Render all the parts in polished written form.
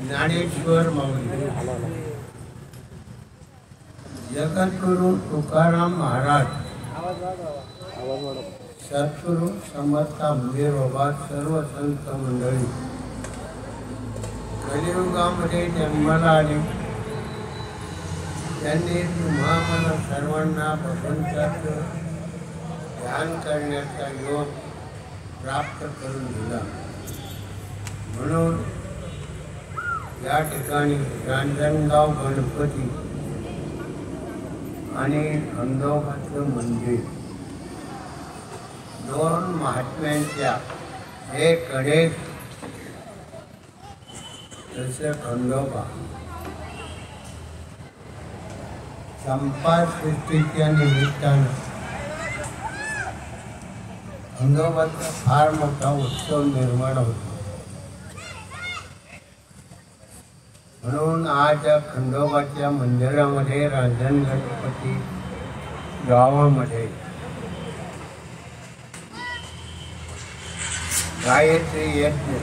ज्ञानेश्वर माऊली, जगद्गुरु तुकाराम महाराज, सद्गुरु समर्थ आंबेबाबा, सर्व संत मंडळी कलियुगामध्ये जन्माला आले. त्यांनी तुम्हा मला सर्वांना भगवंताचं ध्यान करण्याचा योग प्राप्त करून दिला. म्हणून या ठिकाणी रांजणगाव गणपती आणि खंडोबाचं मंदिर दोन महात्म्यांच्या एक गणेश तसे खंडोबा संपासृष्टीच्या निमित्तानं खंडोबाचा फार मोठा उत्सव निर्माण होतो. म्हणून आज या खंडोबाच्या मंदिरामध्ये रांजण गणपती गावामध्ये गायत्री यज्ञ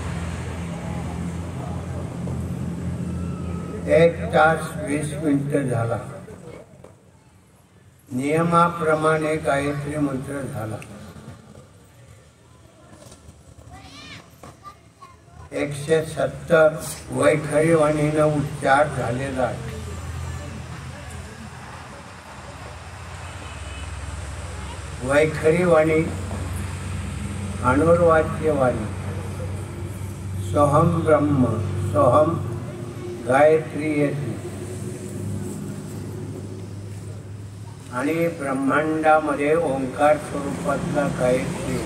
1 तास 20 मिनिटं झाला. नियमाप्रमाणे गायत्री मंत्र झाला. 170 वैखरी वाणीनं उच्चार झालेला आहे. वैखरी वाणी अनुर्वाच्य वाणी, सोहम ब्रह्म, सोहम गायत्री यज्ञ आणि ब्रह्मांडामध्ये ओंकार स्वरूपातला गायत्री.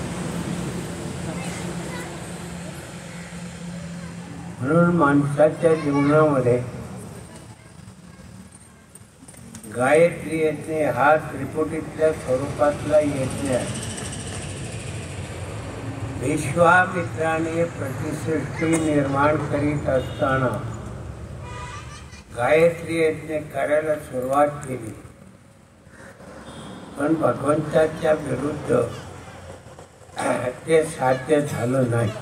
म्हणून माणसाच्या जीवनामध्ये गायत्री यज्ञ हा त्रिपुटीतल्या स्वरूपातला यज्ञ आहे. विश्वामित्राने प्रतिसृष्टी निर्माण करीत असताना गायत्री यज्ञ करायला सुरुवात केली, पण भगवंताच्या विरुद्ध ते साध्य झालं नाही.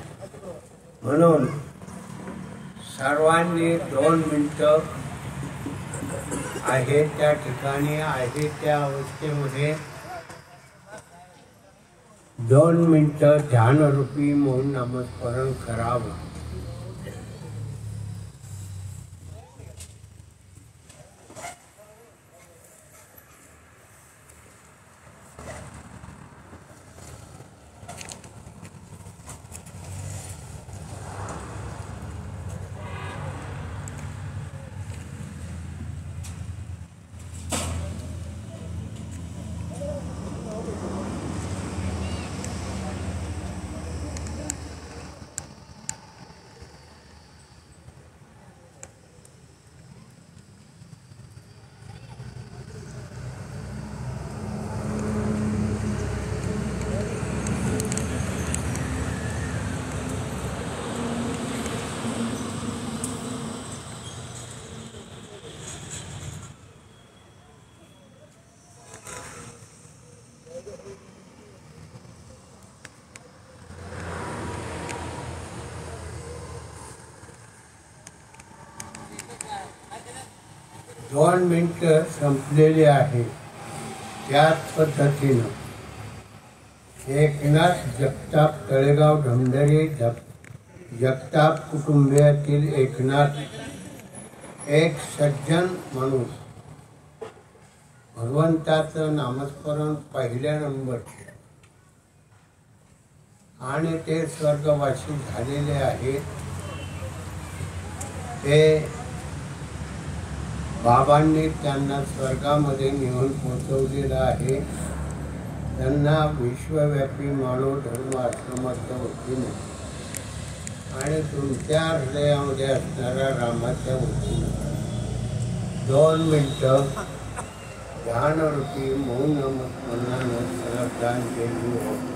म्हणून सर्वांनी 2 मिनिटं आहे त्या ठिकाणी आहे त्या अवस्थेमध्ये 2 मिनिटं ध्यानरूपी मौन नामस्मरण करावं. दोन मिनिटं संपलेली आहे. त्याच पद्धतीनं एकनाथ जगताप तळेगाव ढमढरी जगताप कुटुंबियातील एकनाथ एक सज्जन माणूस भगवंताचं नामस्मरण पहिल्या नंबर आणि ते स्वर्गवासी झालेले आहेत. ते बाबांनी त्यांना स्वर्गामध्ये नेऊन पोचवलेलं आहे. त्यांना विश्वव्यापी मानव धर्म आश्रमाच्या वतीने आणि तुमच्या हृदयामध्ये असणाऱ्या रामाच्या वतीने 2 मिनिटं ध्यानरूपी मौन नमस्मरणानं श्रद्धांजली होती.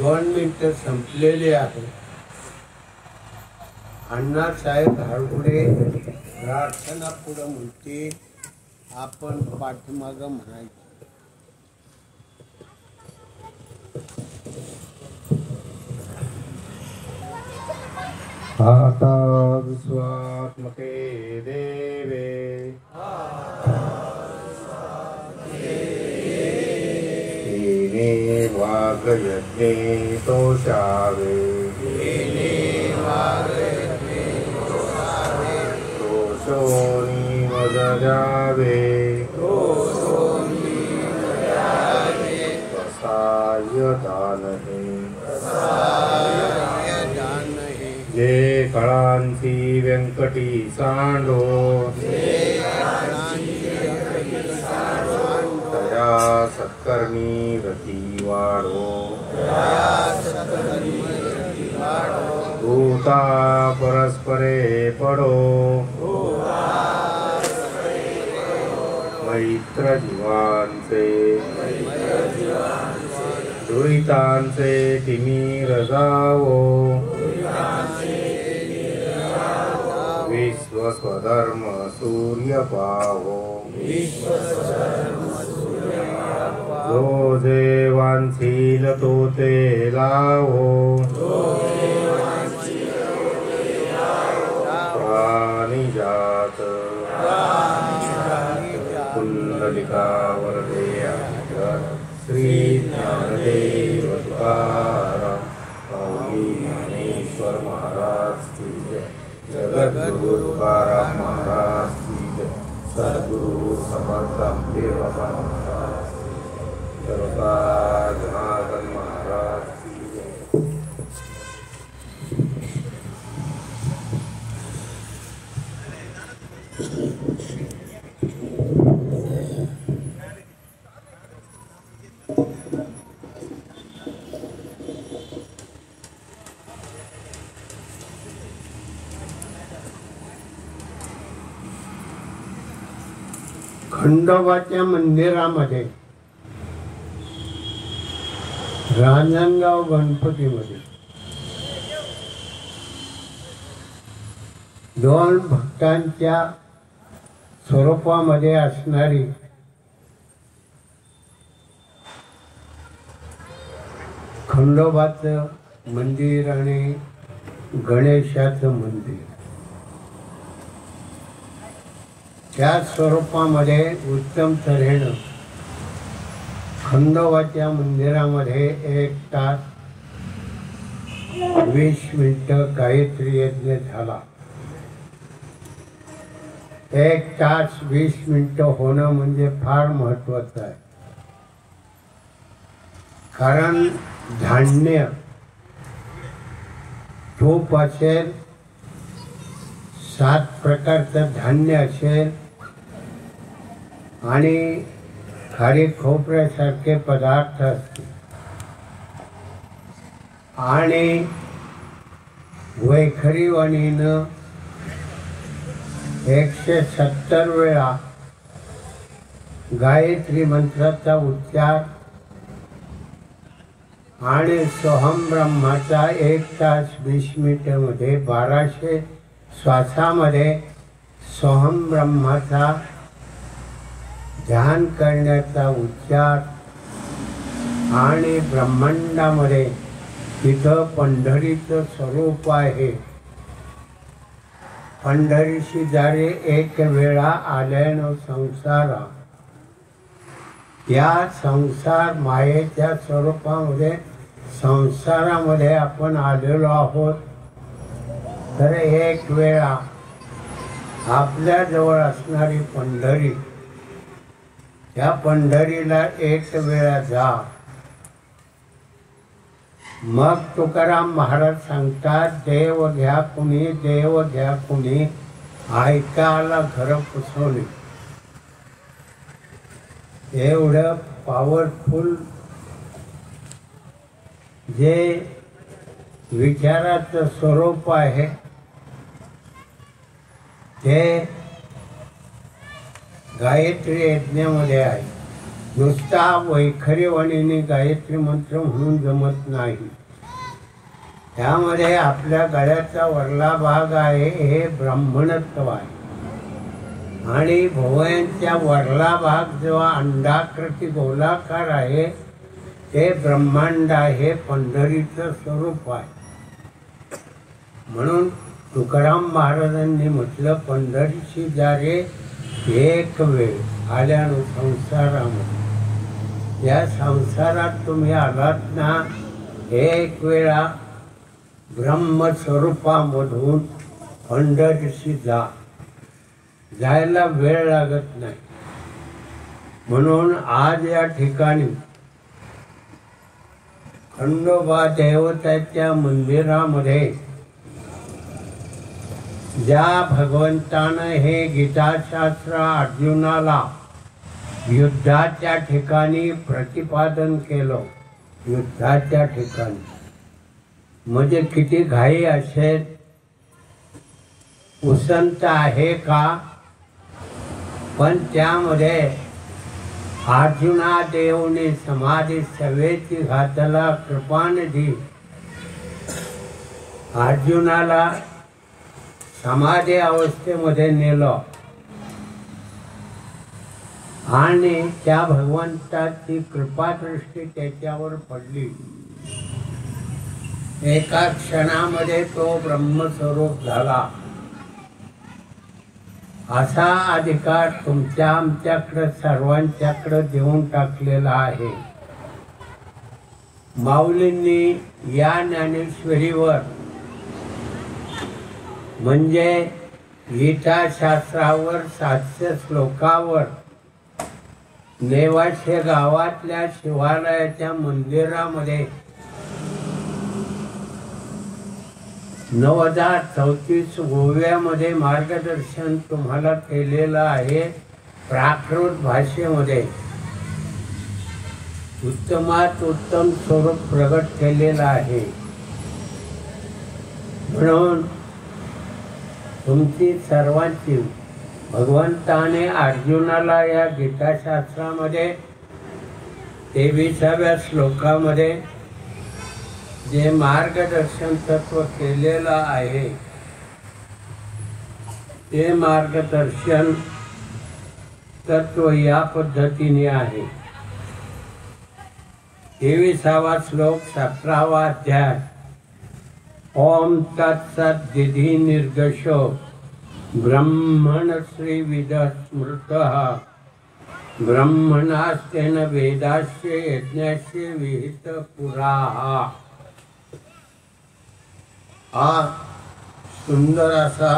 2 मिनिटं संपलेले आहे. अण्णासाहेब हरगुडे प्रार्थना पुढं म्हणते, आपण पाठीमागं म्हणायचं. आता विश्वात्मके देवे हीने वागयज्ञे तोषावे तोषोनी वदजावे तसाय दानहे जे कळांची व्यंकटी सांडो तया सत्कर्मी रती वाढो भूता परस्परे पडो मैत्र जीवांचे दुरितांचे तिमिर जावो विश्व स्वधर्म सूर्य पावो जो जे वांछील तो ते लावो प्राणिजात कुंडलिकावर श्री ज्ञानदेव तुकाराम माऊली ज्ञानेश्वर महाराज की जय. जगद्गुरु तुकाराम महाराज की जय. सद्गुरु समर्थ देवबाबा महाराज की जय. जनार्दन महाराज की जय. खंडोबाच्या मंदिरामध्ये रांजणगाव गणपतीमध्ये 2 भक्तांच्या स्वरूपामध्ये असणारी खंडोबाचं मंदिर आणि गणेशाचं मंदिर, त्या स्वरूपामध्ये उत्तम तऱ्हेनं खंडोबाच्या मंदिरामध्ये 1 तास 20 मिनिटं गायत्री यज्ञ झाला. 1 तास 20 मिनिटं होणं म्हणजे फार महत्वाचं आहे. कारण धान्य तूप असेल, 7 प्रकारचं धान्य असेल आणि खारी खोबऱ्यासारखे पदार्थ असतील आणि वैखरीवाणीनं 170 वेळा गायत्री मंत्राचा उच्चार आणि सोहम ब्रह्माचा 1 तास 20 मिनिटामध्ये 1200 श्वासामध्ये सोहम ब्रह्माचा ध्यान करण्याचा उच्चार आणि ब्रह्मांडामध्ये तिथं पंढरीचं स्वरूप आहे. पंढरीशी जारे 1 वेळा आल्यानं संसारा, या संसार मायेच्या स्वरूपामध्ये संसारामध्ये आपण आलेलो आहोत. तर 1 वेळा आपल्या जवळ असणारी पंढरी, त्या पंढरीला 1 वेळा जा. मग तुकाराम महाराज सांगतात, देव घ्या कुणी, देव घ्या कुणी, ऐकायला घर पुसवली. एवढं पॉवरफुल जे विचाराचं स्वरूप आहे ते गायत्री यज्ञामध्ये आहे. नुसता वैखरीवाणीने गायत्री मंत्र म्हणून जमत नाही. त्यामध्ये आपल्या गळ्याचा वरला भाग आहे हे ब्राह्मणत्व आहे. आणि भुवयांच्या वरला भाग जो अंडाकृती गोलाकार आहे ते ब्रह्मांड आहे, पंढरीचं स्वरूप आहे. म्हणून तुकाराम महाराजांनी म्हटलं, पंढरीची दारे एक वेळ आल्यानं संसारामध्ये. या संसारात तुम्ही आलात ना, एक वेळा ब्रह्मस्वरूपामधून पंढरीशी जायला वेळ लागत नाही. म्हणून आज या ठिकाणी खंडोबा देवताच्या मंदिरामध्ये ज्या भगवंतानं हे गीताशास्त्र अर्जुनाला युद्धाच्या ठिकाणी प्रतिपादन केलं, युद्धाच्या ठिकाणी म्हणजे किती घाई असेल, उसंत आहे का, पण त्यामध्ये अर्जुना देवने समाधी सवेची घातला कृपानिधी अर्जुनाला समाधी अवस्थेमध्ये नेलं आणि त्या भगवंताची कृपादृष्टी त्याच्यावर पडली. एका क्षणामध्ये तो ब्रह्मस्वरूप झाला. असा अधिकार तुमच्या आमच्याकडे सर्वांच्याकडे देऊन टाकलेला आहे. माऊलींनी या ज्ञानेश्वरीवर म्हणजे गीताशास्त्रावर 700 श्लोकावर नेवासे गावातल्या शिवालयाच्या मंदिरामध्ये 9034 गोव्यामध्ये मार्गदर्शन तुम्हाला केलेलं आहे. प्राकृत भाषेमध्ये उत्तमात उत्तम स्वरूप प्रगट केलेलं आहे. म्हणून तुमची सर्वांची भगवंताने अर्जुनाला या गीताशास्त्रामध्ये 23व्या श्लोकामध्ये जे मार्गदर्शन तत्व केलेलं आहे ते मार्गदर्शन तत्व या पद्धतीने आहे. 23वा श्लोक 17वा अध्याय. ओम तत्सदिति निर्गशो ब्रह्मण श्री विद स्मृतः ब्रह्मणास्तेन वेदास्य यज्ञस्य विहित पुराः. हा सुंदर असा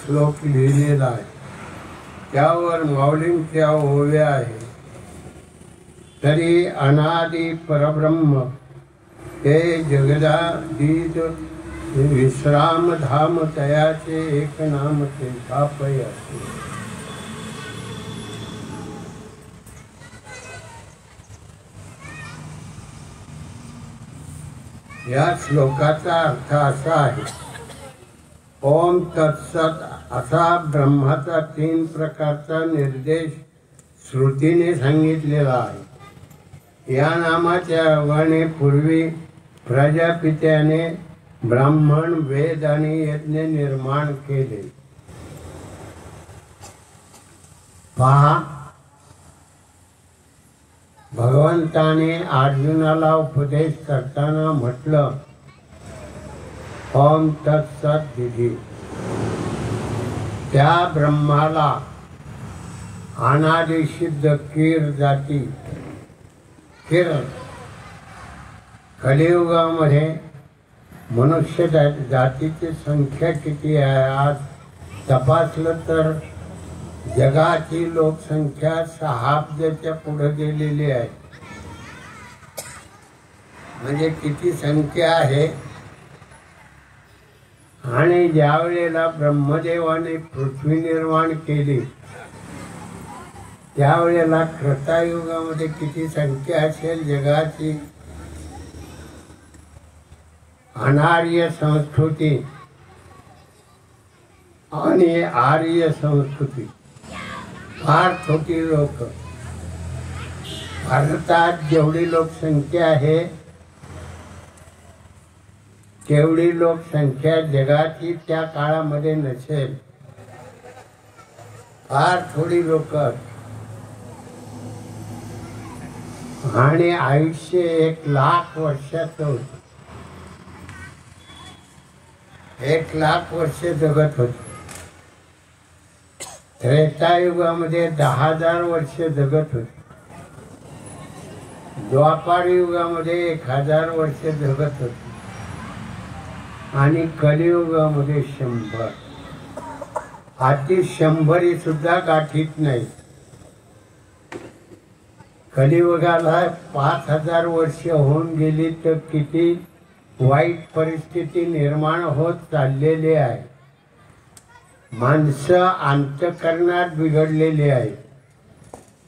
श्लोक लिहिलेला आहे. त्यावर माऊलींच्या ओव्या आहे. तरी अनादि परब्रह्म ते जगदादीत विश्राम धाम तयाचे एक नाम ते स्थापय असे. या श्लोकाचा अर्थ असा आहे. ओम तत्सत असा ब्रह्माचा 3 प्रकारचा निर्देश श्रुतीने सांगितलेला आहे. या नामाच्या आव्हाने पूर्वी प्रजापित्याने ब्राह्मण वेद आणि यज्ञ निर्माण केले. पहा, भगवंताने अर्जुनाला उपदेश करताना म्हटलं ओम तत्सदिति. त्या ब्रह्माला अनादि सिद्ध कीर जाती. कीर कलियुगामध्ये मनुष्य जातीची संख्या किती आहे आज तपासलं तर जगाची लोकसंख्या 6 अब्जाच्या पुढे गेलेली आहे. म्हणजे किती संख्या आहे आणि ज्या वेळेला ब्रह्मदेवाने पृथ्वी निर्माण केली त्यावेळेला त्रतायुगामध्ये किती संख्या असेल जगाची? अनार्य संस्कृती आणि आर्य संस्कृती फार छोटी लोक. भारतात जेवढी लोकसंख्या आहे तेवढी लोकसंख्या जगाची त्या काळामध्ये नसेल. फार थोडी लोक आणि आयुष्य 1,00,000 वर्षाचं होतं. 1,00,000 वर्ष जगत होते. त्रेतायुगामध्ये 10,000 वर्ष जगत होते. द्वापार युगामध्ये 1,000 वर्ष जगत होते आणि कलियुगामध्ये 100. आधी 100 सुद्धा गाठीत नाही. कलियुगाला 5,000 वर्ष होऊन गेली तर किती वाईट परिस्थिती निर्माण होत चाललेली आहे. माणसं अंतःकरणात बिघडलेली आहे.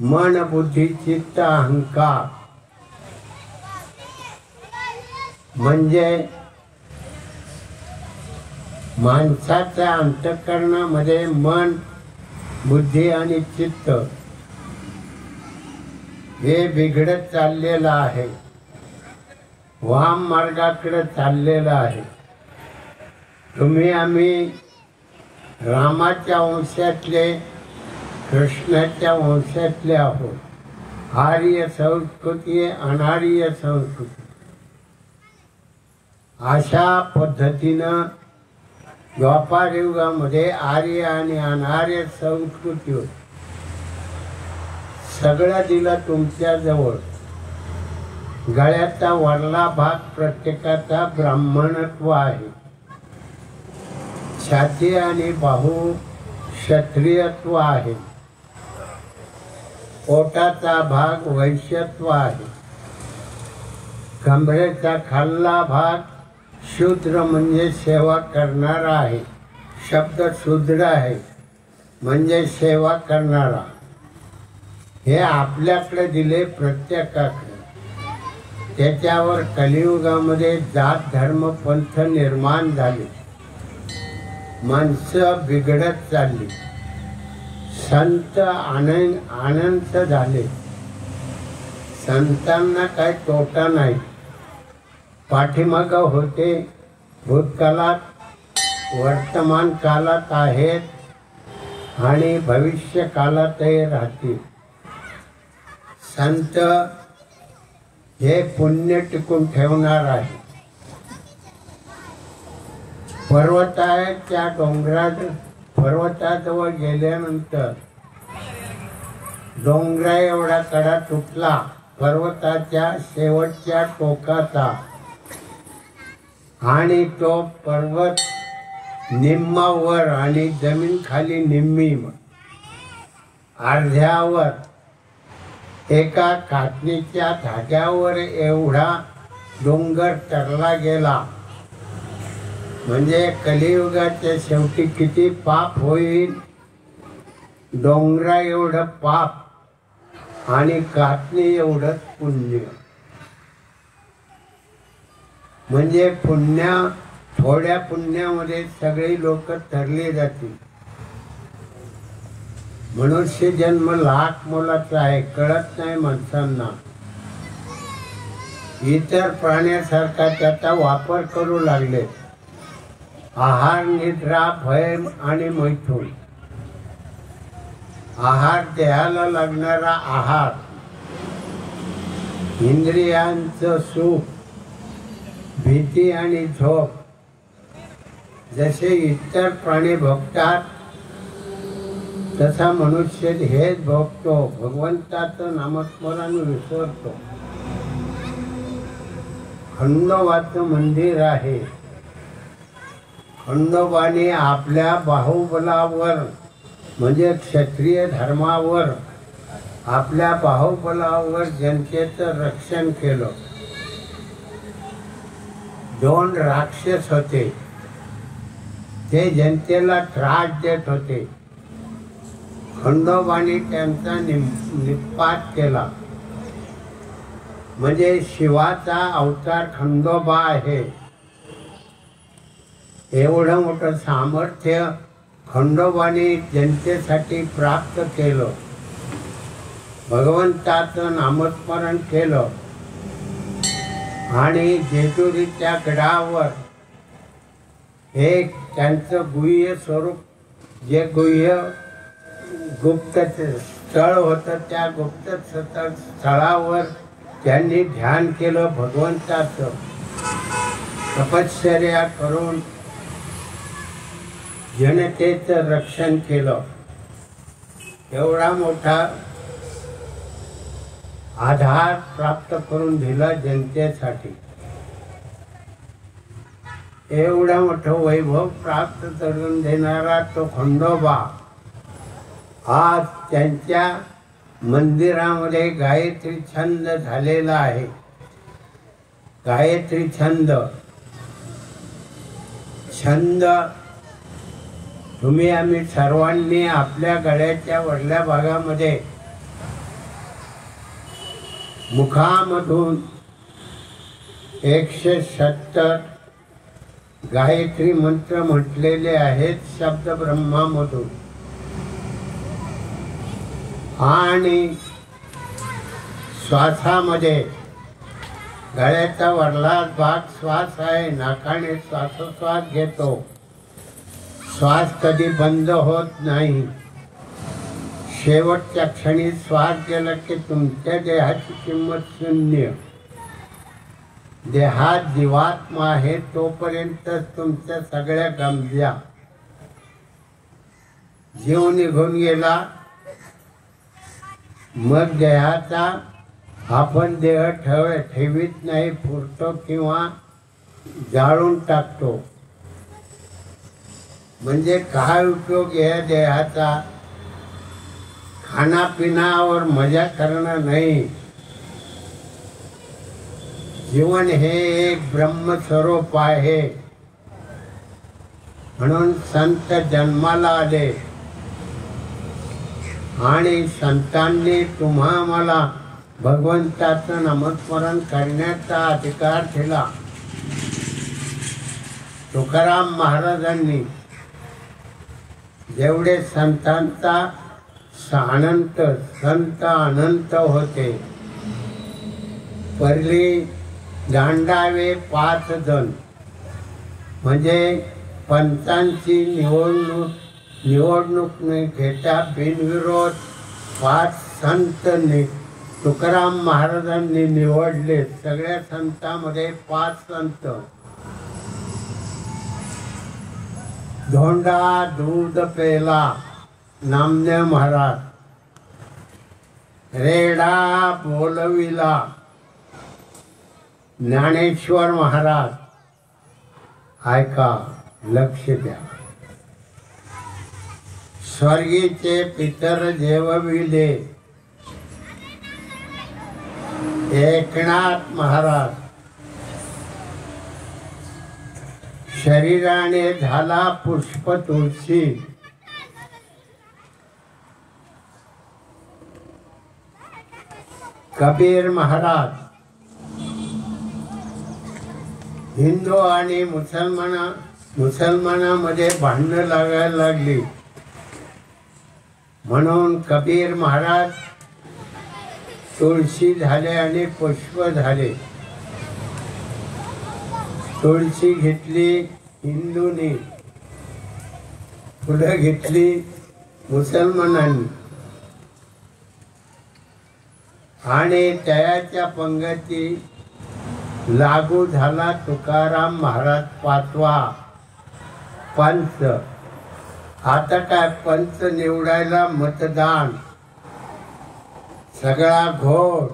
मन बुद्धी चित्त अहंकार म्हणजे माणसाच्या अंतःकरणामध्ये मन बुद्धी आणि चित्त हे बिघडत चाललेलं आहे. वाम मार्गाकडे चाललेलं आहे. तुम्ही आम्ही रामाच्या वंशातले कृष्णाच्या वंशातले आहोत. आर्य संस्कृती अनार्य संस्कृती अशा पद्धतीनं द्वापार युगामध्ये आर्य आणि अनार्य संस्कृती होती. सगळं दिलं तुमच्या जवळ. गळ्याचा वरला भाग प्रत्येकाचा ब्राह्मणत्व आहे. छाती आणि बाहू क्षत्रियत्व आहे. पोटाचा भाग वैश्यत्व आहे. कमरेचा खाल्ला भाग शूद्र म्हणजे सेवा करणारा आहे. शब्द शूद्र आहे म्हणजे सेवा करणारा. हे आपल्याकडे दिले प्रत्येकाकडे. त्याच्यावर कलियुगामध्ये जात धर्म पंथ निर्माण झाले. माणसं बिघडत चालली. संत अनंत झाले. संतांना काही तोटा नाही. पाठीमागं होते, भूतकाळात वर्तमान काळात आहेत आणि भविष्य काळातही राहतील. संत हे पुण्य टिकून ठेवणार आहे. पर्वत आहे त्या डोंगरात पर्वताजवळ गेल्यानंतर डोंगरा एवढा कडा तुटला पर्वताच्या शेवटच्या टोकाचा आणि तो पर्वत निम्मावर आणि जमीन खाली निम्मी अर्ध्यावर एका कातणीच्या धाग्यावर एवढा डोंगर तरला गेला. म्हणजे कलियुगाच्या शेवटी किती पाप होईल. डोंगरा एवढं पाप आणि कातणी एवढं पुण्य. म्हणजे थोड्या पुण्यामध्ये सगळी लोक तरली जातील. मनुष्य जन्म लाख मोलाचा आहे. कळत नाही माणसांना. इतर प्राण्यासारखा त्याचा वापर करू लागले. आहार निद्रा भय आणि मैथून. आहार देहाला लागणारा आहार, इंद्रियांचं सुख, भीती आणि झोप. जसे इतर प्राणी भोगतात तसा मनुष्य हेच भोगतो. भगवंताचं नामस्मरण विसरतो. खंडोबाचं मंदिर आहे. खंडोबाने आपल्या बाहुबलावर म्हणजे क्षत्रिय धर्मावर आपल्या बाहुबलावर जनतेचं रक्षण केलं. 2 राक्षस होते. ते जनतेला त्रास देत होते. खंडोबाने त्यांचा निपात केला. म्हणजे शिवाचा अवतार खंडोबा आहे. एवढं मोठं सामर्थ्य खंडोबाने जनतेसाठी प्राप्त केलं. भगवंताचं नामस्मरण केलं आणि जेजुरीच्या गडावर एक त्यांचं गुह्य स्वरूप, जे गुह्य गुप्त स्थळ होतं, त्या गुप्त स्थळावर त्यांनी ध्यान केलं. भगवंताचं तपश्चर्या करून जनतेचं रक्षण केलं. एवढा मोठा आधार प्राप्त करून दिला जनतेसाठी. एवढा मोठं वैभव प्राप्त करून देणारा तो खंडोबा आज त्यांच्या मंदिरामध्ये गायत्री छंद झालेला आहे. गायत्री छंद तुम्ही आम्ही सर्वांनी आपल्या गळ्याच्या वरल्या भागामध्ये मुखामधून 170 गायत्री मंत्र म्हटलेले आहेत शब्द ब्रह्मामधून. आणि श्वासामध्ये गळ्याचा वरला भाग श्वास आहे. नाकाने श्वासोश्वास घेतो. श्वास कधी बंद होत नाही. शेवटच्या क्षणी श्वास गेला की तुमच्या देहाची किंमत शून्य. देहात जीवात्मा आहे तोपर्यंत तुमच्या सगळ्या गमजा. जीव निघून गेला मग देहाचा आपण देह ठेवीत नाही, पुरतो किंवा जाळून टाकतो. म्हणजे काय उपयोग या देहाचा? खानापिनावर मजा करणं नाही. जीवन हे एक ब्रह्मस्वरूप आहे. म्हणून संत जन्माला आले आणि संतांनी तुम्हा मला भगवंताचं नामस्मरण करण्याचा अधिकार दिला. तुकाराम महाराजांनी जेवढे संतांचा संत अनंत होते. पहिली दांडावे 5 जण म्हणजे पंचांची निवडणूक न घेता बिनविरोध 5 संत तुकाराम महाराजांनी निवडले. सगळ्या संतांमध्ये 5 संत. धोंडा दूध पेला नामदेव महाराज, रेडा बोलविला ज्ञानेश्वर महाराज. ऐका, लक्ष द्या. स्वर्गीचे पितर जेवविले एकनाथ महाराज. शरीराने झाला पुष्प तुळशी. कबीर महाराज. हिंदू आणि मुसलमानामध्ये भांडणं लागायला लागली म्हणून कबीर महाराज तुळशी झाले आणि पुष्प झाले. तुळशी घेतली हिंदूंनी, फुलं घेतली मुसलमानांनी. आणि त्याच्या पंगती लागू झाला तुकाराम महाराज 5वा पंच. आता काय पंच निवडायला मतदान, सगळा घोळ,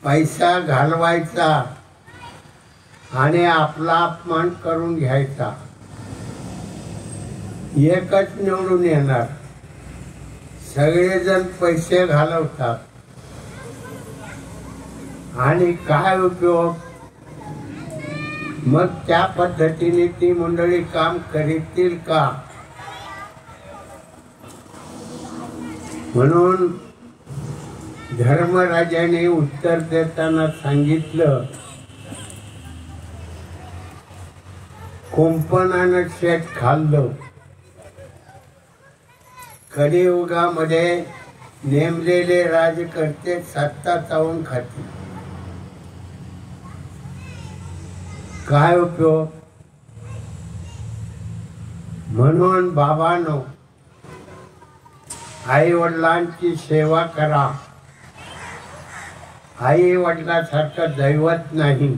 पैसा घालवायचा आणि आपला अपमान करून घ्यायचा. एकच निवडून येणार. सगळेजण पैसे घालवतात आणि काय उपयोग? मग त्या पद्धतीने ती मंडळी काम करीतील का? म्हणून धर्मराजाने उत्तर देताना सांगितलं, कुंपणानं शेत खाल्लं. कलियुगामध्ये नेमलेले राजकर्ते सत्ता चावून खातील. काय उपयोग? म्हणून बाबांनो, आई वडिलांची सेवा करा. आई वडिलांसारखं दैवत नाही.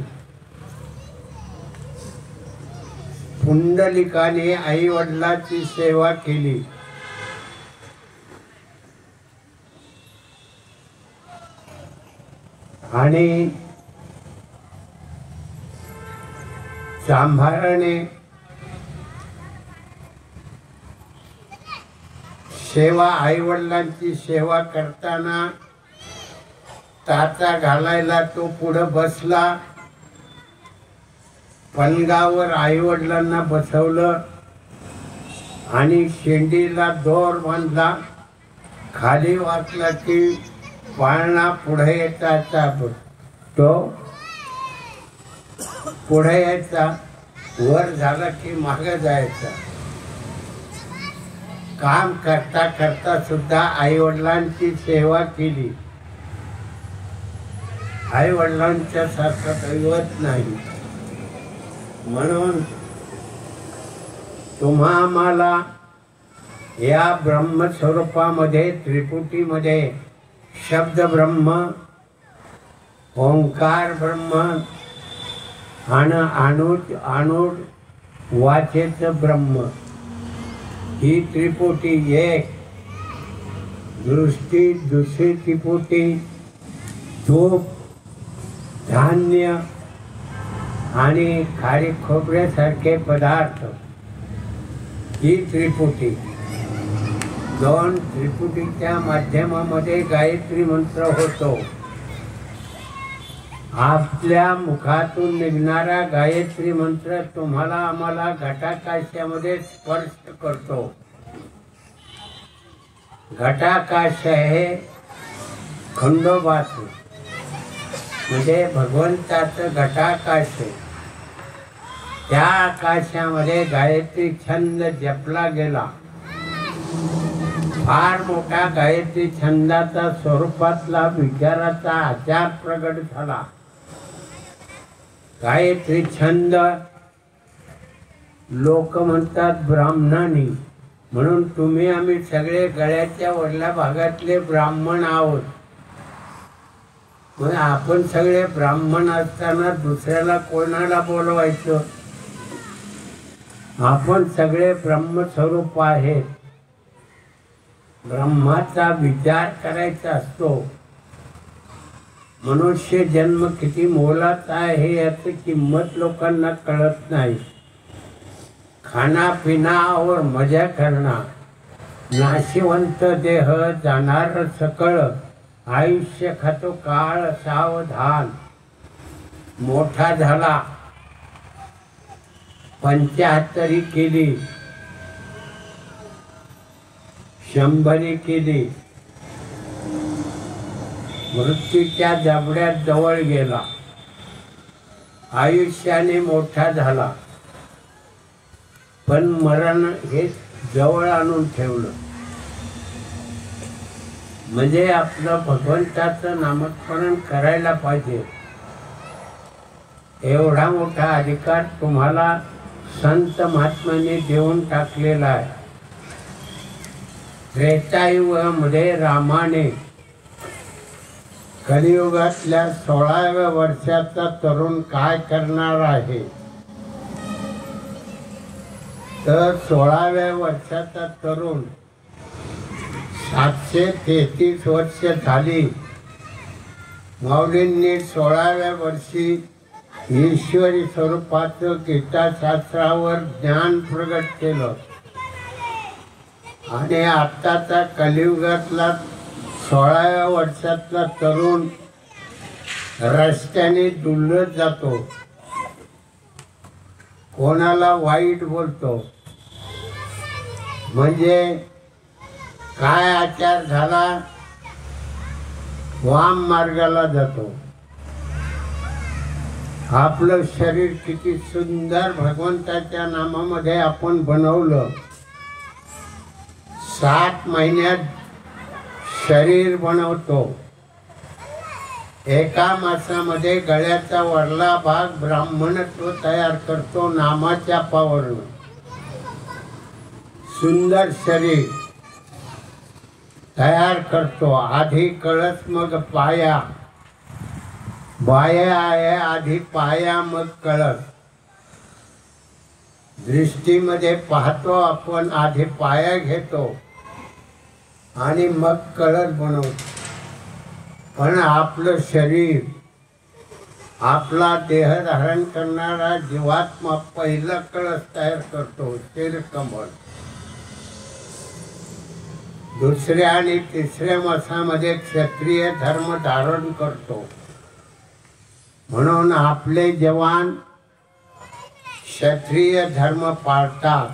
पुंडलिकाने आई वडिलांची सेवा केली. आणि चांभाराने सेवा, आई वडिलांची सेवा करताना टाचा घालायला तो पुढं बसला. पलंगावर आई वडिलांना बसवलं आणि शेंडीला दोर बांधला. खाली वाचला की पाळणा पुढे यायचा, तो पुढे यायचा, वर झाला की मागे जायचा. काम करता करता सुद्धा आई वडिलांची सेवा केली. आई वडिलांच्या सारखं दैवत नाही. म्हणून तुम्हा आम्हाला या ब्रह्मस्वरूपामध्ये, त्रिपुटीमध्ये शब्द ब्रह्म, ओंकार ब्रह्म आणि अणुज वाचेचं ब्रह्म, ही त्रिपुटी एक. दृष्टी दुसरी त्रिपुटी, तूप, धान्य आणि खारी खोबऱ्यासारखे पदार्थ, ही त्रिपुटी. दोन त्रिपुटीच्या माध्यमामध्ये गायत्री मंत्र होतो. आपल्या मुखातून निघणारा गायत्री मंत्र तुम्हाला आम्हाला घटाकाशामध्ये स्पर्श करतो. घटाकाश हे खंडोबाचं, म्हणजे भगवंताचं घटाकाश आहे. त्या आकाशामध्ये गायत्री छंद जपला गेला. फार मोठा गायत्री छंदाचा स्वरूपातला विचाराचा आचार प्रगट झाला. गायत्री छंद लोक म्हणतात ब्राह्मणांनी, म्हणून तुम्ही आम्ही सगळे गळ्याच्या वरल्या भागातले ब्राह्मण आहोत. मग आपण सगळे ब्राह्मण असताना दुसऱ्याला कोणाला बोलवायचं? आपण सगळे ब्रह्मस्वरूप आहेत. ब्रह्माचा विचार करायचा असतो. मनुष्य जन्म किती मोलाचा आहे याची किंमत लोकांना कळत नाही. खाना पिना और मजा करना, नाशिवंत देह जाणार सकळ, आयुष्य खातो काळ सावधान. मोठा झाला, 75 केली, 100 केली, मृत्यूच्या जबड्यात जवळ गेला. आयुष्याने मोठा झाला, पण मरण हे जवळ आणून ठेवलं. म्हणजे आपलं भगवंताचं नामस्मरण करायला पाहिजे. एवढा मोठा अधिकार तुम्हाला संत महात्म्याने देऊन टाकलेला आहे. त्रेतायुगामध्ये रामाने कलियुगातल्या 16व्या वर्षाचा तरुण काय करणार आहे, तर 16व्या वर्षाचा तरुण 733 वर्ष झाली. माऊलींनी 16व्या वर्षी ईश्वरी स्वरूपाचं गीताशास्त्रावर ज्ञान प्रगट केलं. आणि आत्ताचा कलियुगातला 16व्या वर्षातला तरुण रस्त्याने डुलत जातो. कोणाला वाईट बोलतो, म्हणजे काय आचार झाला, वाम मार्गाला जातो. आपलं शरीर किती सुंदर भगवंताच्या नामामध्ये आपण बनवलं. 7 महिन्यात शरीर बनवतो. एका मासामध्ये गळ्याचा वरला भाग ब्राह्मणत्व तयार करतो नामाच्या पावरनं. सुंदर शरीर तयार करतो. आधी कळस मग पाया, बाया आहे आधी पाया मग कळस. दृष्टीमध्ये पाहतो आपण, आधी पाया घेतो आणि मग कळस बनवतो. पण आपलं शरीर, आपला देह धारण करणारा जीवात्मा पहिला कळस तयार करतो, शिरकमळ. दुसऱ्या आणि तिसऱ्या मासामध्ये क्षत्रिय धर्म धारण करतो. म्हणून आपले जवान क्षत्रिय धर्म पाळतात.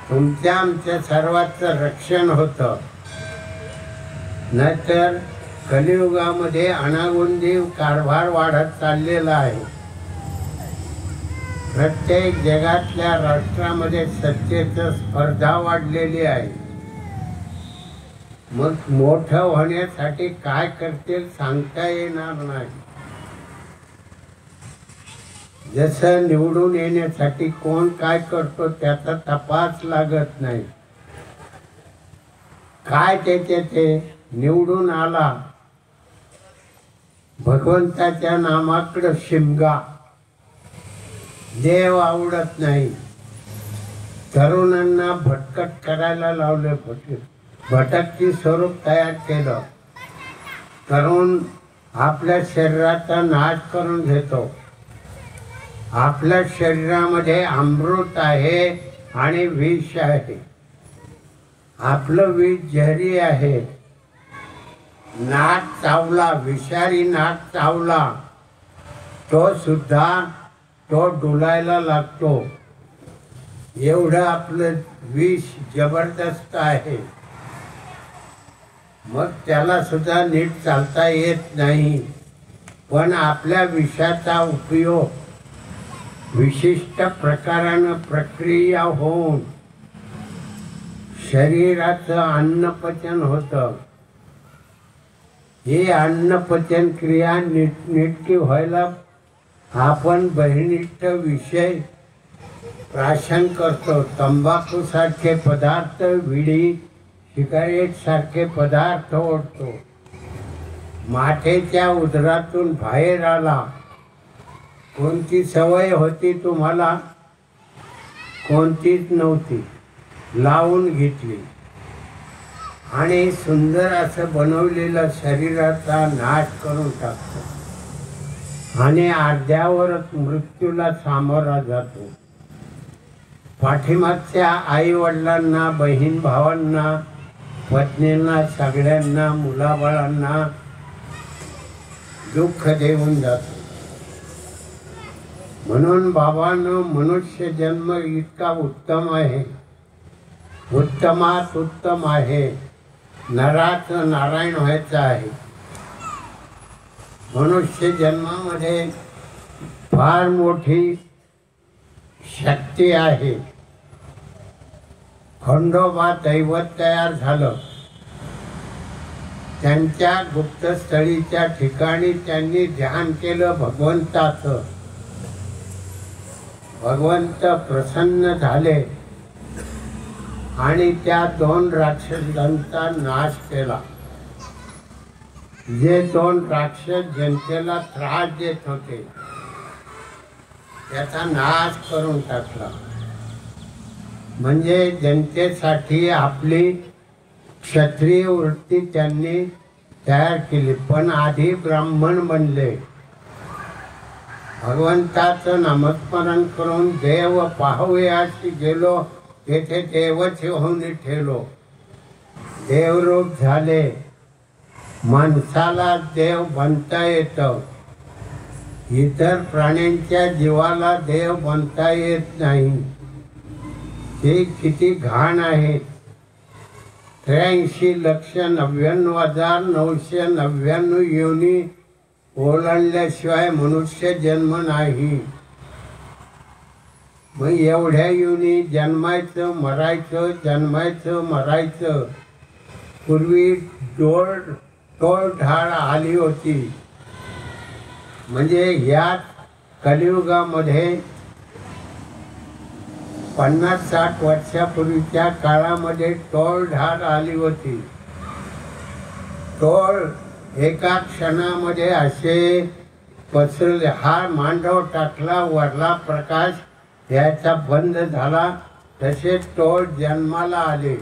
तुमच्या आमच्या सर्वांचं रक्षण होतं. नाहीतर कलियुगामध्ये अनागोंदी कारभार वाढत चाललेला आहे. प्रत्येक जगातल्या राष्ट्रामध्ये सत्तेची स्पर्धा वाढलेली आहे. मग मोठं होण्यासाठी काय करतील सांगता येणार नाही. जसं निवडून येण्यासाठी कोण काय करतो त्याचा तपास लागत नाही. काय त्याचे ते निवडून आला, भगवंताच्या नामाकडं शिमगा. देव आवडत नाही. तरुणांना भटकट करायला लावले. भटकची स्वरूप तयार केलं. तरुण आपल्या शरीराचा नाश करून घेतो. आपल्या शरीरामध्ये अमृत आहे आणि विष आहे. आपलं विष जहरी आहे. नाक चावला, विषारी नाक चावला, तो डुलायला लागतो. एवढं आपलं विष जबरदस्त आहे. मग त्याला सुद्धा नीट चालता येत नाही. पण आपल्या विषाचा उपयोग विशिष्ट प्रकारानं प्रक्रिया होऊन शरीराचं अन्नपचन होतं. ही अन्नपचन क्रिया नीटनेटकी व्हायला आपण बहिनिष्ठ विषय प्राशन करतो. तंबाखू सारखे पदार्थ, विडी, सिगारेट सारखे पदार्थ ओढतो. माठेच्या उदरातून बाहेर आला. कोणती सवय होती तुम्हाला? कोणतीच नव्हती. लावून घेतली आणि सुंदर असं बनवलेलं शरीराचा नाश करून टाकतो आणि अर्ध्यावरच मृत्यूला सामोरा जातो. पाठीमागच्या आई वडिलांना, बहीण भावांना, पत्नींना, सगळ्यांना, मुलाबाळांना दुःख देऊन जातो. म्हणून बाबांनो, मनुष्य जन्म इतका उत्तम आहे, उत्तमात उत्तम आहे. नराचं नारायण व्हायचं आहे. मनुष्य जन्मामध्ये फार मोठी शक्ती आहे. खंडोबा दैवत तयार झालं. त्यांच्या गुप्तस्थळीच्या ठिकाणी त्यांनी ध्यान केलं भगवंताचं. भगवंत प्रसन्न झाले आणि त्या 2 राक्षसांचा नाश केला. जे 2 राक्षस जनतेला त्रास देत होते त्याचा नाश करून टाकला. म्हणजे जनतेसाठी आपली क्षत्रिय वृत्ती त्यांनी तयार केली. पण आधी ब्राह्मण बनले. भगवंताचं नामस्मरण करून देव पाहुयाशी गेलो. तेथे देवच होऊन ठेवलो. देवरूप झाले. माणसाला देव बनता येतं. इतर प्राण्यांच्या जीवाला देव बनता येत नाही. ते किती घाण आहे. 83,99,999 योनी ओलांडल्याशिवाय मनुष्य जन्म नाही. मग एवढ्या योनी जन्मायचं मरायचं जन्मायचं मरायचं. पूर्वी टोळधाड आली होती. म्हणजे ह्या कलियुगामध्ये 50-60 वर्षापूर्वीच्या काळामध्ये टोळधाड आली होती. टोळ एका क्षणामध्ये असे पसरले. हा मांडव टाकला, वरला प्रकाश याचा बंद झाला. तसे टोळ जन्माला आले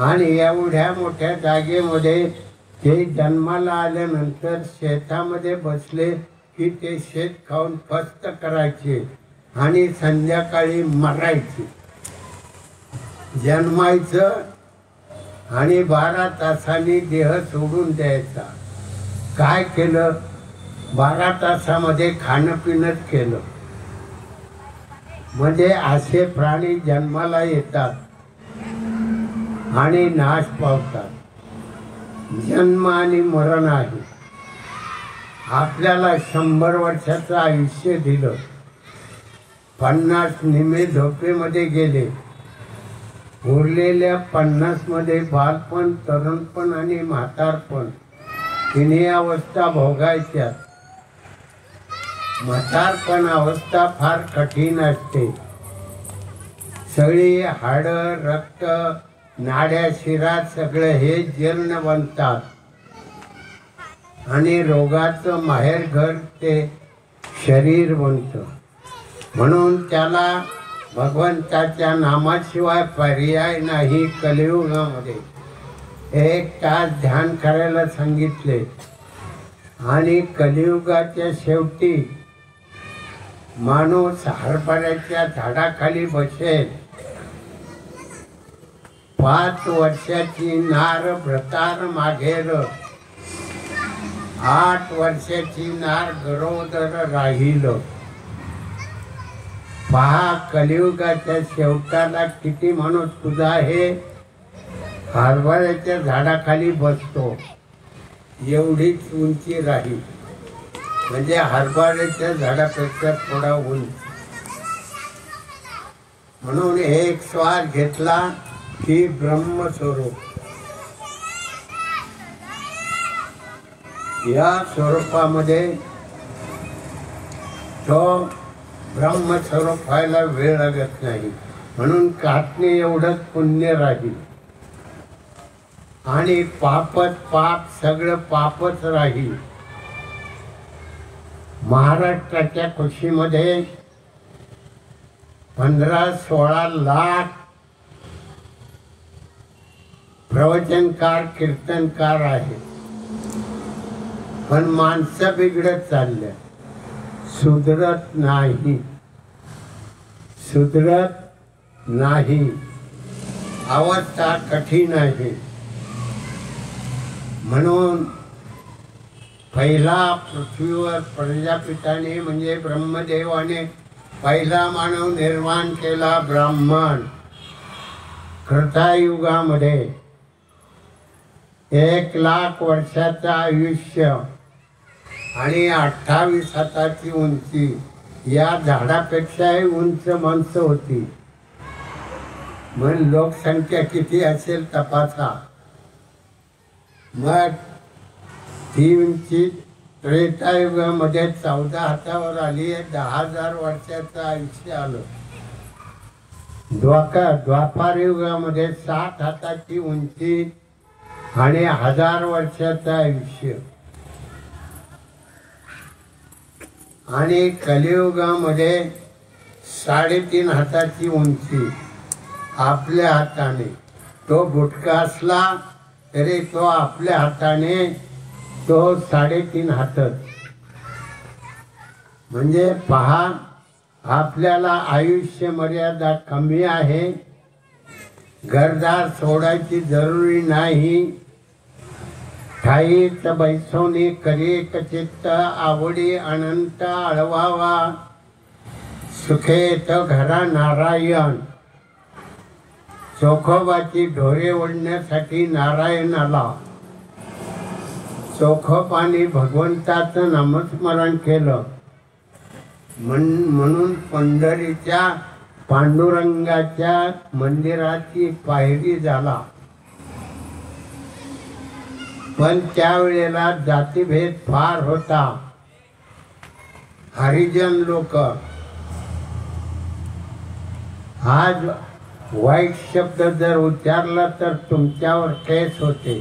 आणि एवढ्या मोठ्या जागेमध्ये ते जन्माला आल्यानंतर शेतामध्ये बसले की ते शेत खाऊन फस्त करायचे आणि संध्याकाळी मरायचे. जन्मायचं आणि 12 तासांनी देह सोडून द्यायचा. काय केलं? 12 तासामध्ये खाणं पिणंच केलं. म्हणजे असे प्राणी जन्माला येतात आणि नाश पावतात. जन्म आणि मरण आहे. आपल्याला 100 वर्षाचं आयुष्य दिलं. 50 निमे झोपेमध्ये गेले. उरलेल्या 50 मध्ये बालपण, तरुणपण आणि म्हातारपण तिन्ही अवस्था भोगायच्या. म्हातारपण अवस्था फार कठीण असते. सगळी हाडं, रक्त, नाड्या, शिरा सगळं हे जीर्ण बनतात आणि रोगाचं माहेरघर ते शरीर बनतं. म्हणून त्याला भगवंताच्या नामाशिवाय पर्याय नाही. कलियुगामध्ये 1 तास ध्यान करायला सांगितले आणि कलियुगाच्या शेवटी माणूस हरभऱ्याच्या झाडाखाली बसेल. 5 वर्षाची नार भ्रतार मागेर, 8 वर्षाची नार गरोदर राहील. पहा कलियुगाच्या शेवटाला किती माणूस तुझा हे हरभऱ्याच्या झाडाखाली बसतो. एवढीच उंची राहील. म्हणजे हरभऱ्याच्या झाडापेक्षा थोडा उंच. म्हणून एक श्वास घेतला की ब्रह्मस्वरूप. या स्वरूपामध्ये तो ब्रह्मस्वरूप व्हायला वेळ लागत नाही. म्हणून काटणे एवढंच पुण्य राहील आणि पापच पाप, सगळं पापच राहील. महाराष्ट्राच्या कुशीमध्ये 15-16 लाख प्रवचनकार, कीर्तनकार आहेत. पण माणसं बिघडत चालल्या. सुधरत नाही, सुधरत नाही. अवस्था कठीण आहे. म्हणून पहिला पृथ्वीवर प्रजापिताने म्हणजे ब्रह्मदेवाने पहिला मानव निर्माण केला ब्राह्मण. कृतायुगामध्ये 1,00,000 वर्षाचं आयुष्य आणि 28 हाताची उंची. या झाडापेक्षाही उंच माणसं होती. मग लोकसंख्या किती असेल तपासा. मग ती उंची त्रेतायुगामध्ये 14 हातावर आली. 10,000 वर्षाचं आयुष्य आलं. द्वापार युगामध्ये 7 हाताची उंची आणि 1000 वर्षाचं आयुष्य. आणि कलियुगामध्ये 3.5 हाताची उंची. आपल्या हाताने तो बुटका असला तरी तो आपल्या हाताने तो 3.5 हातच. म्हणजे पहा, आपल्याला आयुष्य मर्यादा कमी आहे. घरदार सोडायची जरुरी नाही. ठाईच बैसोनी करीत चित्त आवडी अनंत आळवावा सुखेत घरा नारायण चोखोबाची ढोरे ओढण्यासाठी नारायण आला. चोखोबाने भगवंताचं नामस्मरण केलं म्हणून पंढरीच्या पांडुरंगाच्या मंदिराची पायरी झाला. पण त्यावेळेला जातीभेद फार होता. हरिजन लोक आज वाईट शब्द जर उच्चारला तर तुमच्यावर केस होते.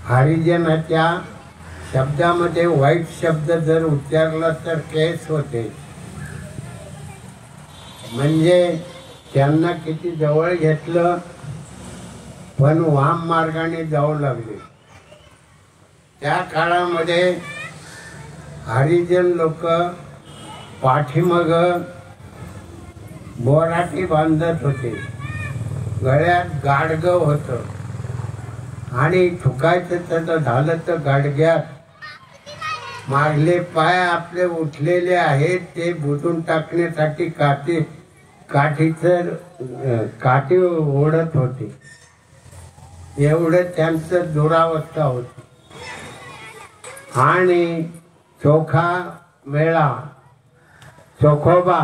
हरिजनाच्या शब्दामध्ये वाईट शब्द जर उच्चारला तर केस होते. म्हणजे त्यांना किती जवळ घेतलं पण वाम मार्गाने जाऊ लागले. त्या काळामध्ये हरिजन लोक पाठीमाग बोराटी बांधत होते, गळ्यात गाडगं होतं आणि ठुकायचं तर झालं तर गाडग्यात मागले पाय आपले उठलेले आहेत ते बुजून टाकण्यासाठी काठी ओढत होते. एवढं त्यांचं दुरावस्था होती. आणि चोखा मेळा चोखोबा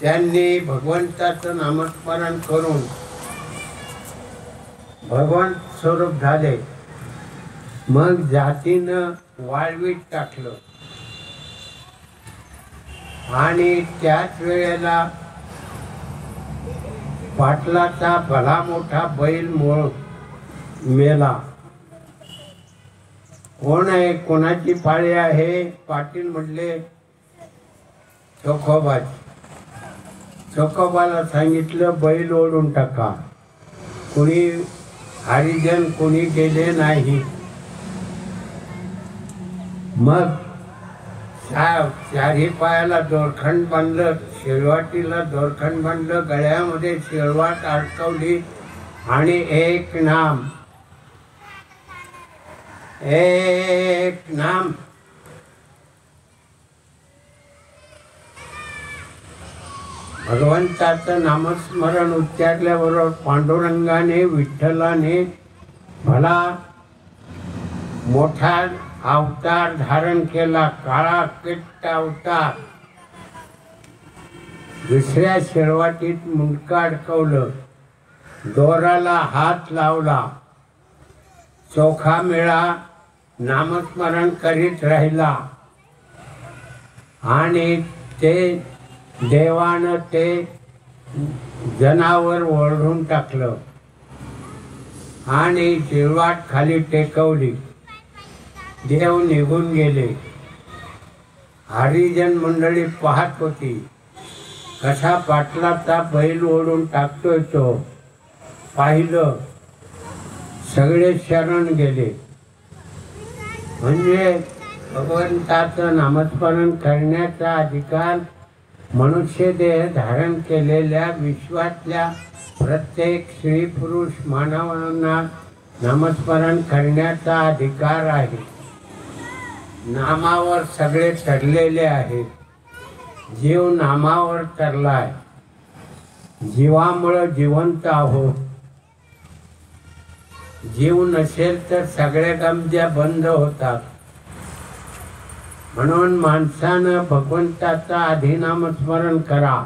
त्यांनी भगवंताचं नामस्मरण करून भगवंत स्वरूप झाले. मग जातीनं वाळवीत टाकलं आणि त्याच वेळेला पाटलाचा भला मोठा बैल मेला. कोण आहे, कोणाची पाळी आहे? पाटील म्हटले चोखोबाची. चोखोबाला सांगितलं बैल ओढून टाका. कोणी हरिजन कोणी गेले नाही. मग चारही पायाला दोरखंड बांधलं, शेळवाटीला दोरखंड बांधलं, गळ्यामध्ये शेळवाट अडकवली आणि एक नाम भगवंताचं नामस्मरण उच्चारल्याबरोबर पांडुरंगाने विठ्ठलाने भला मोठा अवतार धारण केला, काळा किट्ट अवतार. दुसऱ्या शेळवाटीत मुंडकं अडकवलं, दोराला हात लावला. चोखा मेळा नामस्मरण करीत राहिला आणि ते देवानं ते जनावर ओढून टाकलं आणि चिरवाट खाली टेकवली. देव निघून गेले. हरिजन मंडळी पाहत होती कसा पाटलाचा बैल ओढून टाकतोय तो. पाहिलं, सगळे शरण गेले. म्हणजे भगवंताचं नामस्मरण करण्याचा अधिकार मनुष्य देह धारण केलेल्या विश्वातल्या प्रत्येक स्त्री पुरुष मानवांना नामस्मरण करण्याचा अधिकार आहे. नामावर सगळे चढलेले आहेत. जीव नामावर चढलाय. जीवामुळं जिवंत आहोत. जीव नसेल तर सगळ्या गमत्या बंद होतात. म्हणून माणसानं भगवंताचा आधिनामस्मरण करा.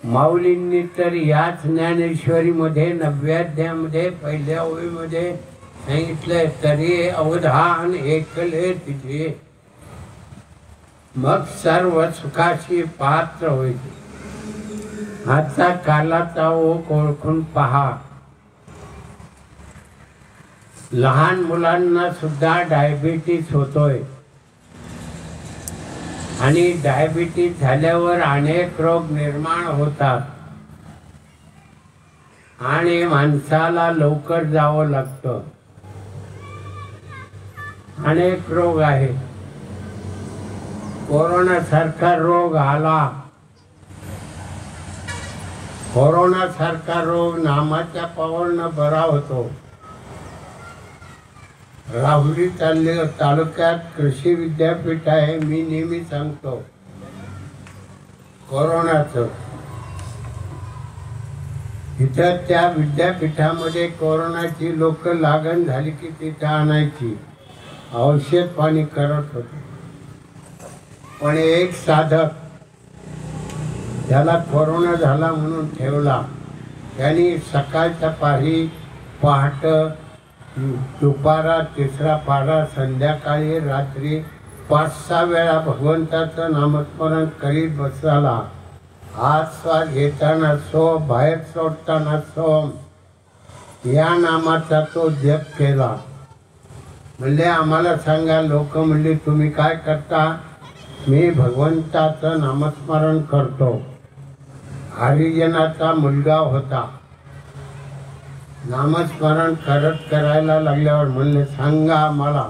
माऊलींनी तर याच ज्ञानेश्वरीमध्ये 9व्या अध्यायामध्ये 1ल्या ओळीमध्ये सांगितलंय, तरी अवधान ऐकले तिथे मग सर्व सुखाशी पात्र होईल. आजचा कालाचा ओघ ओळखून पहा. लहान मुलांना सुद्धा डायबिटीस होतोय आणि डायबिटीस झाल्यावर अनेक रोग निर्माण होतात आणि माणसाला लवकर जावं लागतं. अनेक रोग आहेत. कोरोना सारखा रोग आला. कोरोना सारखा रोग नामाच्या पावरनं बरा होतो. राहुरी तालुक्यात कृषी विद्यापीठ आहे. मी नेहमी सांगतो कोरोनाचं इथं त्या विद्यापीठामध्ये कोरोनाची लोक लागण झाली की तिथं आणायची, औषध पाणी करत होते. पण एक साधक त्याला कोरोना झाला म्हणून ठेवला. त्यांनी सकाळच्या पारी, पहाट, दुपारा, तिसरा पारा, संध्याकाळी, रात्री 5-6 वेळा भगवंताचं नामस्मरण करीत बसला. आत श्वास घेताना सो, बाहेर सोडताना सोम या नामाचा तो जप केला. म्हणले आम्हाला सांगा. लोक म्हणले तुम्ही काय करता? मी भगवंताचं नामस्मरण करतो. हरिजनाचा मुलगा होता. नामस्मरण करायला लागल्यावर म्हणले सांगा मला.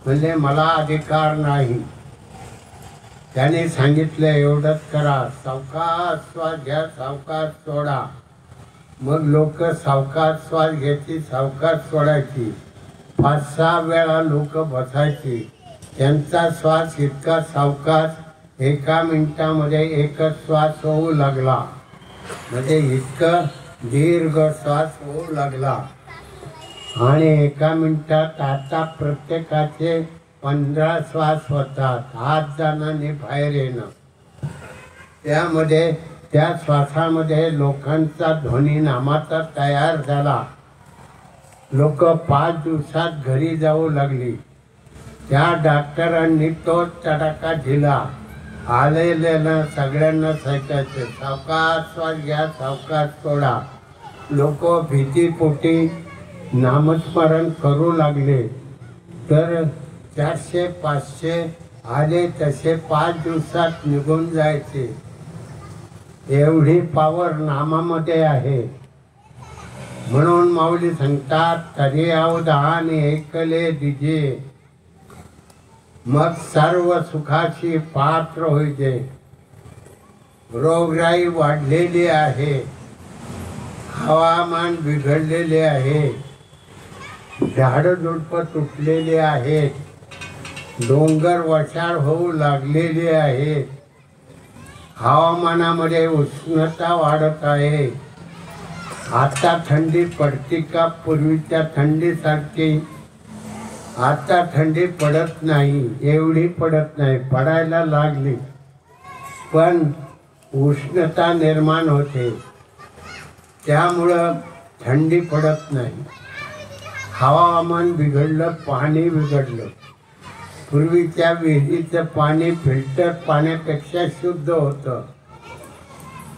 म्हणजे मला अधिकार नाही. त्याने सांगितलं एवढंच करा, सावकाश श्वास घ्या, सावकाश सोडा. मग लोक सावकाश श्वास घ्यायची, सावकाश सोडायची. 5-6 वेळा लोक बसायची. त्यांचा श्वास इतका सावकाश 1 मिनिटामध्ये एकच श्वास होऊ लागला. म्हणजे इतकं दीर्घ श्वास होऊ लागला. आणि 1 मिनिटात आता प्रत्येकाचे 15 श्वास होतात. आत जाणं आणि बाहेर येणं. त्यामध्ये त्या श्वासामध्ये लोकांचा ध्वनी नामाचा तयार झाला. लोक 5 दिवसात घरी जाऊ लागली. त्या डॉक्टरांनी तोच तडाखा दिला. आलेल्या सगळ्यांना सांगायचे सावकाश श्वास घ्या, सावकाश सोडा. लोक भीतीपोटी नामस्मरण करू लागले. तर 400-500 आले तसे 5 दिवसात निघून जायचे. एवढी पावर नामामध्ये आहे. म्हणून माऊली सांगतात तरी अवधान ऐकले दिजे, मग सर्व सुखाची पात्र होईजे. रोगराई वाढलेली आहे, हवामान बिघडलेले आहे, झाडझुडपं तुटलेली आहेत, डोंगर वशाळ होऊ लागलेली आहेत, हवामानामध्ये उष्णता वाढत आहे. आता थंडी पडते का पूर्वीच्या थंडीसारखी? आता थंडी पडत नाही, एवढी पडत नाही, पडायला लागली पण उष्णता निर्माण होते. त्यामुळं थंडी पडत नाही. हवामान बिघडलं, पाणी बिघडलं. पूर्वीच्या विहिरीचं पाणी फिल्टर पाण्यापेक्षा शुद्ध होतं.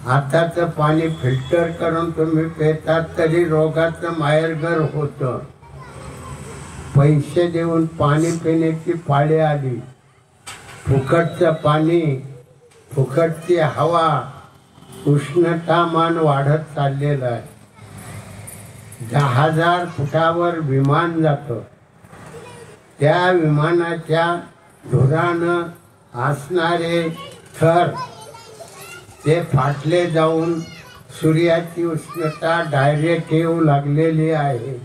आताचं पाणी फिल्टर करून तुम्ही पितात तरी रोगाचं माहेरघर होतं. पैसे देऊन पाणी पिण्याची पाळी आली. फुकटचं पाणी, फुकटची हवा, उष्णतामान वाढत चाललेलं आहे. 10,000 फुटावर विमान जातं. त्या विमानाच्या धुरानं असणारे थर ते फाटले जाऊन सूर्याची उष्णता डायरेक्ट येऊ लागलेली आहे.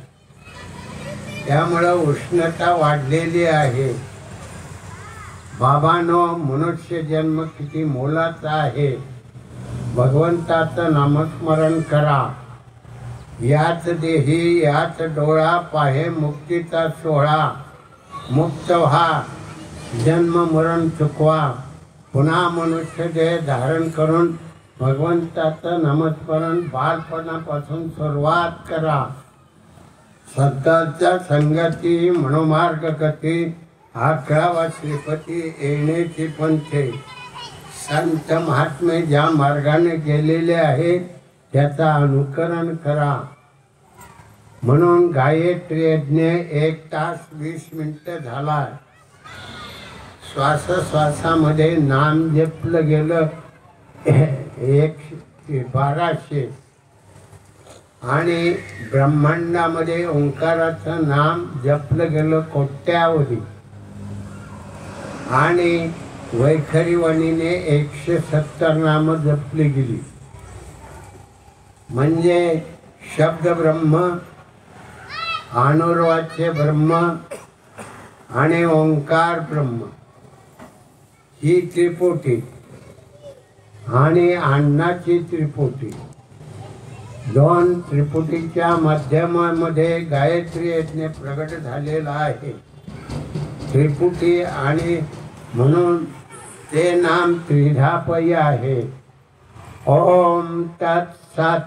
त्यामुळं उष्णता वाढलेली आहे. बाबांनो, मनुष्य जन्म किती मोलाचा आहे. भगवंताचं नामस्मरण करा. याच देही याच डोळा पाहे मुक्तीचा सोहळा. मुक्त व्हा, जन्म मरण चुकवा. पुन्हा मनुष्य देह धारण करून भगवंताचं नामस्मरण बालपणापासून सुरुवात करा. संतांच्या संगती मनोमार्ग गती, 11वा श्रीपती येण्याची पंथे. संत महात्मे ज्या मार्गाने गेलेले आहेत त्याचा अनुकरण करा. म्हणून गायत्री यज्ञ 1 तास 20 मिनिटं झाला. श्वासोश्वासामध्ये नाम जपलं गेलं 1200 आणि ब्रह्मांडामध्ये ओंकाराचं नाम जपलं गेलं कोट्यावधी आणि वैखरी वाणीने 170 नाम जपली गेली. म्हणजे शब्द ब्रह्म, अनुर्वाच्य ब्रह्म, आणि ओंकार ब्रह्म ही त्रिपुटी आणि अन्नाची त्रिपुटी, दोन त्रिपुटीच्या माध्यमामध्ये गायत्री यज्ञ प्रगट झालेला आहे. त्रिपुटी आणि म्हणून ते नाम त्रिधापय आहे. ओम तत्सत.